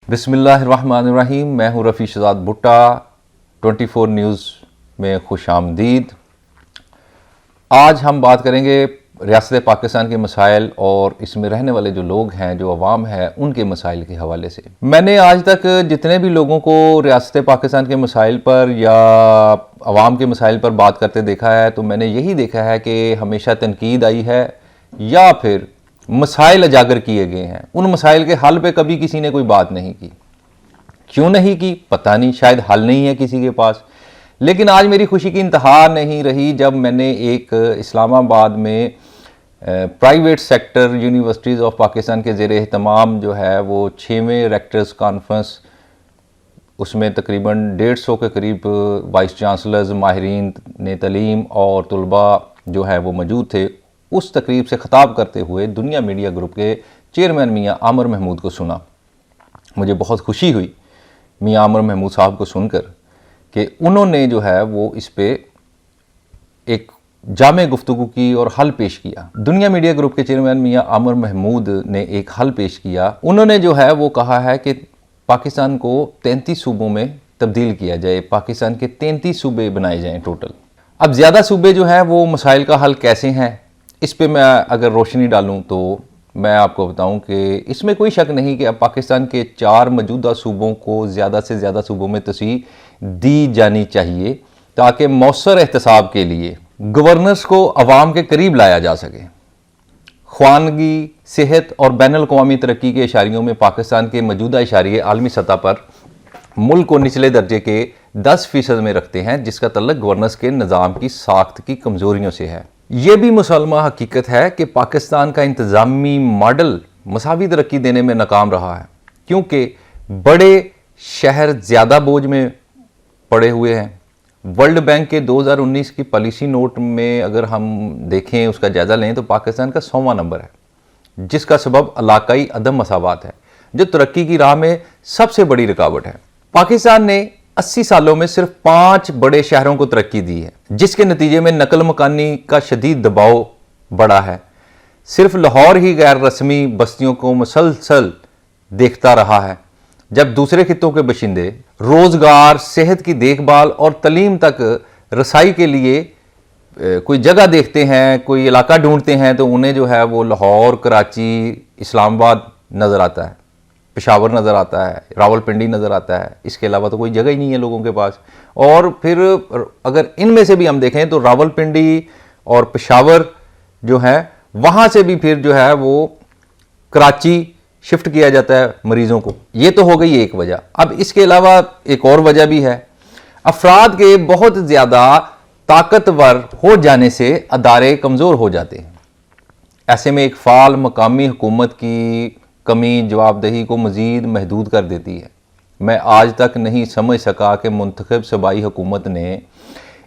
बिस्मिल्लाहिर्रहमानिर्रहीम। मैं हूँ रफ़ी शहजाद भुट्टा। 24 न्यूज़ में खुश आमदीद। आज हम बात करेंगे रियासत पाकिस्तान के मसाइल और इसमें रहने वाले जो लोग हैं, जो अवाम है, उनके मसाइल के हवाले से। मैंने आज तक जितने भी लोगों को रियासत पाकिस्तान के मसाइल पर या अवाम के मसाइल पर बात करते देखा है, तो मैंने यही देखा है कि हमेशा तनकीद आई है या फिर मसाइल उजागर किए गए हैं। उन मसाइल के हल पे कभी किसी ने कोई बात नहीं की। क्यों नहीं की पता नहीं, शायद हल नहीं है किसी के पास। लेकिन आज मेरी खुशी की इंतहा नहीं रही जब मैंने एक इस्लामाबाद में private sector universities of Pakistan के ज़ेर एहतमाम जो है वो 6वें रेक्टर्स कॉन्फ्रेंस, उसमें तकरीबन 150 के करीब वाइस चांसलर्स, माहिरीन ने तलीम और तलबा जो है वो मौजूद थे। उस तकरीब से ख़िताब करते हुए दुनिया मीडिया ग्रुप के चेयरमैन मियाँ आमिर महमूद को सुना। मुझे बहुत खुशी हुई मियाँ आमिर महमूद साहब को सुनकर कि उन्होंने जो है वो इस पे एक जामे गुफ्तगू की और हल पेश किया। दुनिया मीडिया ग्रुप के चेयरमैन मियाँ आमिर महमूद ने एक हल पेश किया। उन्होंने जो है वो कहा है कि पाकिस्तान को 33 सूबों में तब्दील किया जाए, पाकिस्तान के 33 सूबे बनाए जाएँ टोटल। अब ज़्यादा सूबे जो हैं वो मसाइल का हल कैसे हैं, इस पे मैं अगर रोशनी डालूं तो मैं आपको बताऊं कि इसमें कोई शक नहीं कि अब पाकिस्तान के 4 मौजूदा सूबों को ज़्यादा से ज़्यादा सूबों में तस्वीर दी जानी चाहिए ताकि मौसर एहतसाब के लिए गवर्नर्स को अवाम के करीब लाया जा सके। ख्वानगी, सेहत और बैन अल-अक़वामी तरक्की के इशारियों में पाकिस्तान के मौजूदा इशारे आलमी सतह पर मुल्क को निचले दर्जे के 10% में रखते हैं, जिसका तल्लुक गवर्नर्स के निज़ाम की साख्त की कमज़ोरियों से है। ये भी मुसलमा हकीकत है कि पाकिस्तान का इंतज़ामी मॉडल मसावी तरक्की देने में नाकाम रहा है, क्योंकि बड़े शहर ज़्यादा बोझ में पड़े हुए हैं। वर्ल्ड बैंक के 2019 की पॉलिसी नोट में अगर हम देखें, उसका जायज़ा लें, तो पाकिस्तान का 100वां नंबर है, जिसका सबब इलाकाई अदम मसावात है, जो तरक्की की राह में सबसे बड़ी रुकावट है। पाकिस्तान ने 80 सालों में सिर्फ 5 बड़े शहरों को तरक्की दी है, जिसके नतीजे में नकल मकानी का शदीद दबाव बढ़ा है। सिर्फ लाहौर ही गैर रस्मी बस्तियों को मुसलसल देखता रहा है, जब दूसरे खित्तों के बशिंदे रोजगार, सेहत की देखभाल और तलीम तक रसाई के लिए कोई जगह देखते हैं, कोई इलाका ढूंढते हैं, तो उन्हें जो है वो लाहौर, कराची, इस्लामाबाद नज़र आता है, पेशावर नज़र आता है, रावलपिंडी नज़र आता है। इसके अलावा तो कोई जगह ही नहीं है लोगों के पास। और फिर अगर इनमें से भी हम देखें तो रावलपिंडी और पेशावर जो है, वहाँ से भी फिर जो है वो कराची शिफ्ट किया जाता है मरीज़ों को। ये तो हो गई एक वजह। अब इसके अलावा एक और वजह भी है। अफराद के बहुत ज़्यादा ताकतवर हो जाने से अदारे कमज़ोर हो जाते हैं। ऐसे में एक फ़ाल मकामी हुकूमत की कमी जवाबदेही को मज़ीद महदूद कर देती है। मैं आज तक नहीं समझ सका कि मुंतखब सूबाई हुकूमत ने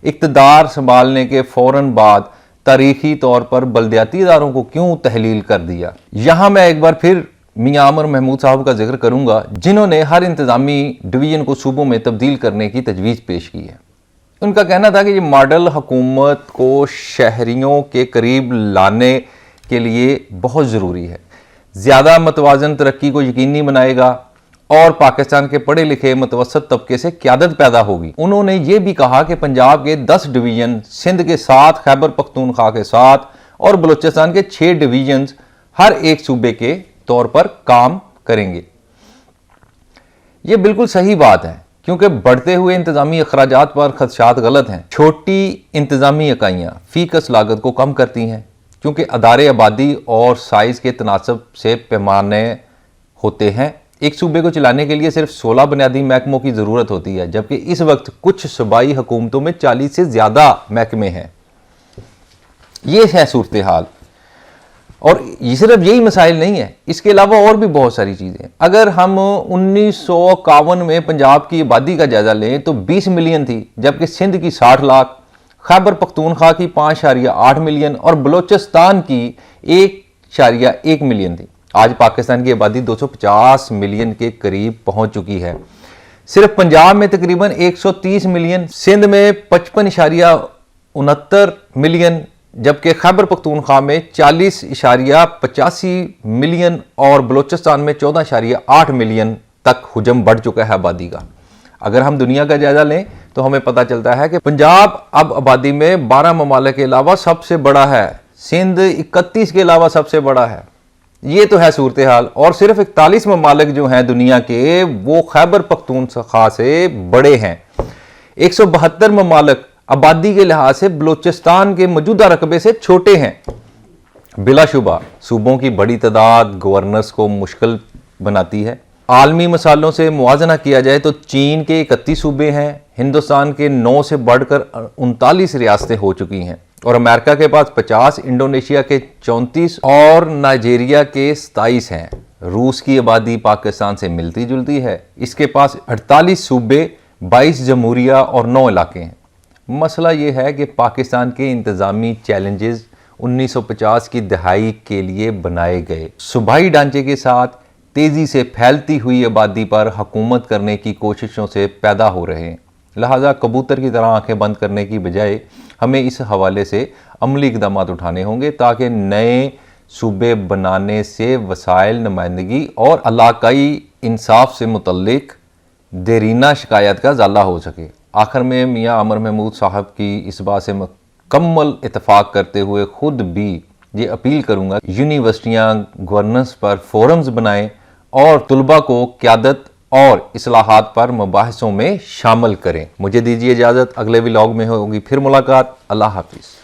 इक़्तिदार संभालने के फ़ौरन बाद तारीख़ी तौर पर बल्दियाती इदारों को क्यों तहलील कर दिया। यहाँ मैं एक बार फिर मियाँ आमिर महमूद साहब का जिक्र करूँगा, जिन्होंने हर इंतज़ामी डिवीज़न को सूबों में तब्दील करने की तजवीज़ पेश की है। उनका कहना था कि ये मॉडल हुकूमत को शहरियों के करीब लाने के लिए बहुत ज़रूरी है, ज़्यादा मतवाज़न तरक्की को यकीनी बनाएगा और पाकिस्तान के पढ़े लिखे मुतवसत तबके से क़यादत पैदा होगी। उन्होंने ये भी कहा कि पंजाब के 10 डिवीज़न, सिंध के 7, खैबर पख्तूनख्वा के 7 और बलूचिस्तान के 6 डिवीज़न हर एक सूबे के तौर पर काम करेंगे। ये बिल्कुल सही बात है, क्योंकि बढ़ते हुए इंतज़ामी अखराजात पर खदशात गलत हैं। छोटी इंतज़ामी इकाइयाँ फ़ीकस लागत को कम करती हैं, क्योंकि अदारे आबादी और साइज़ के तनासब से पैमाने होते हैं। एक सूबे को चलाने के लिए सिर्फ 16 बुनियादी महकमों की ज़रूरत होती है, जबकि इस वक्त कुछ सूबाई हुकूमतों में 40 से ज़्यादा महकमे हैं। ये है सूरत हाल। और ये सिर्फ यही मसाइल नहीं है, इसके अलावा और भी बहुत सारी चीज़ें। अगर हम 1951 में पंजाब की आबादी का जायज़ा लें तो 20 मिलियन थी, जबकि सिंध की 60 लाख, खैबर पख्तूनख्वा की 5.8 मिलियन और बलूचिस्तान की 1.1 मिलियन थी। आज पाकिस्तान की आबादी 250 मिलियन के करीब पहुंच चुकी है। सिर्फ पंजाब में तकरीबन 130 मिलियन, सिंध में 55.69 मिलियन, जबकि खैबर पख्तूनख्वा में 40.85 मिलियन और बलूचिस्तान में 14.8 मिलियन तक हुजम बढ़ चुका है आबादी का। अगर हम दुनिया का जायजा लें तो हमें पता चलता है कि पंजाब अब आबादी में 12 ममालिक के अलावा सबसे बड़ा है, सिंध 31 के अलावा सबसे बड़ा है। ये तो है सूरत हाल। और सिर्फ 41 ममालिक जो हैं दुनिया के, वो खैबर पख्तूनख्वा से बड़े हैं। 172 ममालिक आबादी के लिहाज से बलोचिस्तान के मौजूदा रकबे से छोटे हैं। बिलाशुबा सूबों की बड़ी तादाद गवर्नर्स को मुश्किल बनाती है। आलमी मसालों से मुआजना किया जाए तो चीन के 31 सूबे हैं, हिंदुस्तान के 9 से बढ़कर 39 रियासतें हो चुकी हैं, और अमेरिका के पास 50, इंडोनेशिया के 34 और नाइजीरिया के 27 हैं। रूस की आबादी पाकिस्तान से मिलती जुलती है। इसके पास 48 सूबे, 22 जमहूरिया और 9 इलाके हैं। मसला ये है कि पाकिस्तान के इंतज़ामी चैलेंजेस 1950 की दहाई के लिए बनाए गए सूबाई ढांचे के साथ तेज़ी से फैलती हुई आबादी पर हुकूमत करने की कोशिशों से पैदा हो रहे हैं। लिहाजा कबूतर की तरह आंखें बंद करने की बजाय हमें इस हवाले से अमली इक़दाम उठाने होंगे ताकि नए सूबे बनाने से वसाइल, नुमाइंदगी और इलाकाई इंसाफ से मुतल्लिक देरीना शिकायत का ज़ाला हो सके। आखिर में मियाँ अमर महमूद साहब की इस बात से मुकम्मल इतफाक़ करते हुए खुद भी ये अपील करूँगा, यूनिवर्सिटियाँ गवर्नेंस पर फोरम्स बनाएं और तुलबा को क़यादत और इस्लाहात पर मुबाहिसों में शामिल करें। मुझे दीजिए इजाज़त, अगले व्लॉग में होगी फिर मुलाकात। अल्लाह हाफिज़।